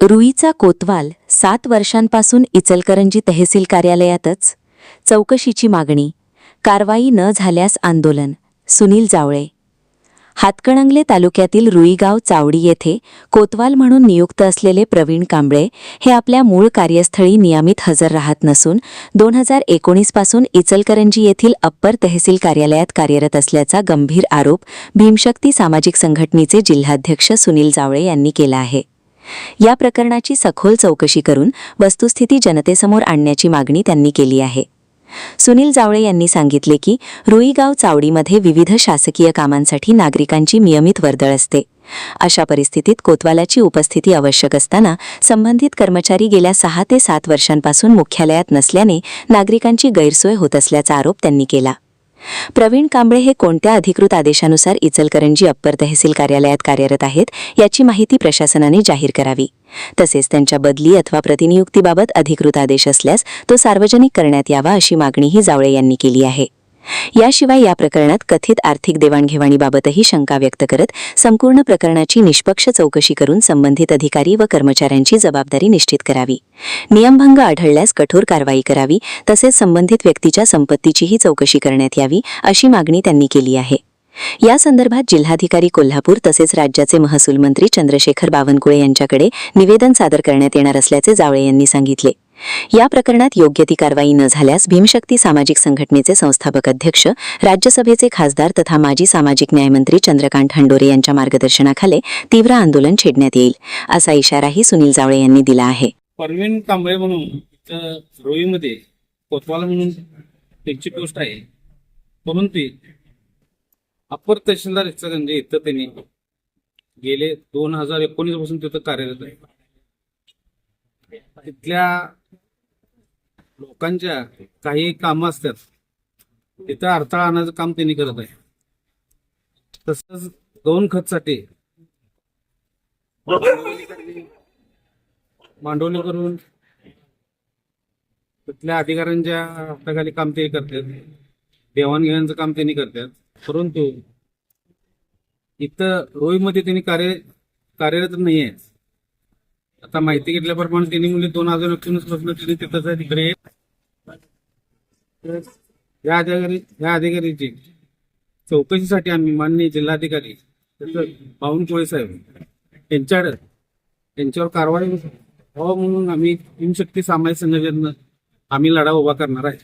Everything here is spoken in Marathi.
रुईचा कोतवाल 7 वर्षांपासून इचलकरंजी तहसील कार्यालयातच. चौकशीची मागणी. कारवाई न झाल्यास आंदोलन. सुनील जावळे. हातकणंगले तालुक्यातील रुईगाव चावडी येथे कोतवाल म्हणून नियुक्त असलेले प्रवीण कांबळे हे आपल्या मूळ कार्यस्थळी नियमित हजर राहत नसून 2019 पासून इचलकरंजी येथील अप्पर तहसील कार्यालयात कार्यरत असल्याचा गंभीर आरोप भीमशक्ती सामाजिक संघटनेचे जिल्हाध्यक्ष सुनील जावळे यांनी केला आहे. या प्रकरणाची सखोल चौकशी करून वस्तुस्थिती जनतेसमोर आणण्याची मागणी त्यांनी केली आहे. सुनील जावळे यांनी सांगितले की रुईगाव चावडीमध्ये विविध शासकीय कामांसाठी नागरिकांची नियमित वर्दळ असते. अशा परिस्थितीत कोतवालाची उपस्थिती आवश्यक असताना संबंधित कर्मचारी गेल्या 6 ते 7 वर्षांपासून मुख्यालयात नसल्याने नागरिकांची गैरसोय होत असल्याचा आरोप त्यांनी केला. प्रवीण कांबळे हे कोणत्या अधिकृत आदेशानुसार इचलकरंजी अप्पर तहसील कार्यालयात कार्यरत आहेत याची माहिती प्रशासनाने जाहीर करावी. तसेच त्यांच्या बदली अथवा प्रतिनियुक्तीबाबत अधिकृत आदेश असल्यास तो सार्वजनिक करण्यात यावा अशी मागणीही जावळे यांनी केली आहे. याशिवाय या प्रकरणात कथित आर्थिक देवाणघेवाणीबाबतही शंका व्यक्त करत संपूर्ण प्रकरणाची निष्पक्ष चौकशी करून संबंधित अधिकारी व कर्मचाऱ्यांची जबाबदारी निश्चित करावी. नियमभंग आढळल्यास कठोर कारवाई करावी. तसेच संबंधित व्यक्तीच्या संपत्तीचीही चौकशी करण्यात यावी अशी मागणी त्यांनी केली आहे. या संदर्भात जिल्हाधिकारी कोल्हापूर तसेच राज्याचे महसूल मंत्री चंद्रशेखर बावनकुळे यांच्याकडे निवेदन सादर करण्यात येणार असल्याचे जावळे यांनी सांगितले. या प्रकरणात योग्य ती कारवाई न झाल्यास भीमशक्ती सामाजिक संघटनेचे संस्थापक अध्यक्ष, राज्यसभेचे खासदार तथा माजी सामाजिक न्यायमंत्री चंद्रकांत हंडोरे यांच्या मार्गदर्शनाखाली तीव्र आंदोलन छेडण्यात येईल असा इशाराही सुनील जावळे यांनी दिला आहे. प्रवीण कांबळे म्हणून रोईमध्ये कोतवाल म्हणून त्यांची पोस्ट आहे, परंतु अप्पर तहसीलदार इचलकरंजी इथं त्यांनी गेले 2019 पासून तिथं कार्यरत आहे. तिथल्या लोकांच्या काही कामं असतात तिथं अडथळा आणायचं काम त्यांनी करत आहे. तसंच गौण खतसाठी मांडवली करून तिथल्या अधिकाऱ्यांच्या हाताखाली काम ते करतात, देवाणघेवाणीचं काम त्यांनी करतात. परंतु इथं रोईमध्ये त्यांनी कार्यरत नाही आहे. आता माहिती घेतल्याप्रमाणे त्यांनी म्हणजे 2019 पासून त्यांनी तिथंच आहे तिकडे. या अधिकाऱ्याची चौकशीसाठी आम्ही माननीय जिल्हाधिकारी बावनकुळे साहेब यांच्यावर कारवाई व्हावं म्हणून आम्ही भीमशक्ती सामाजिक संघटनेनं आम्ही लढा उभा करणार आहे.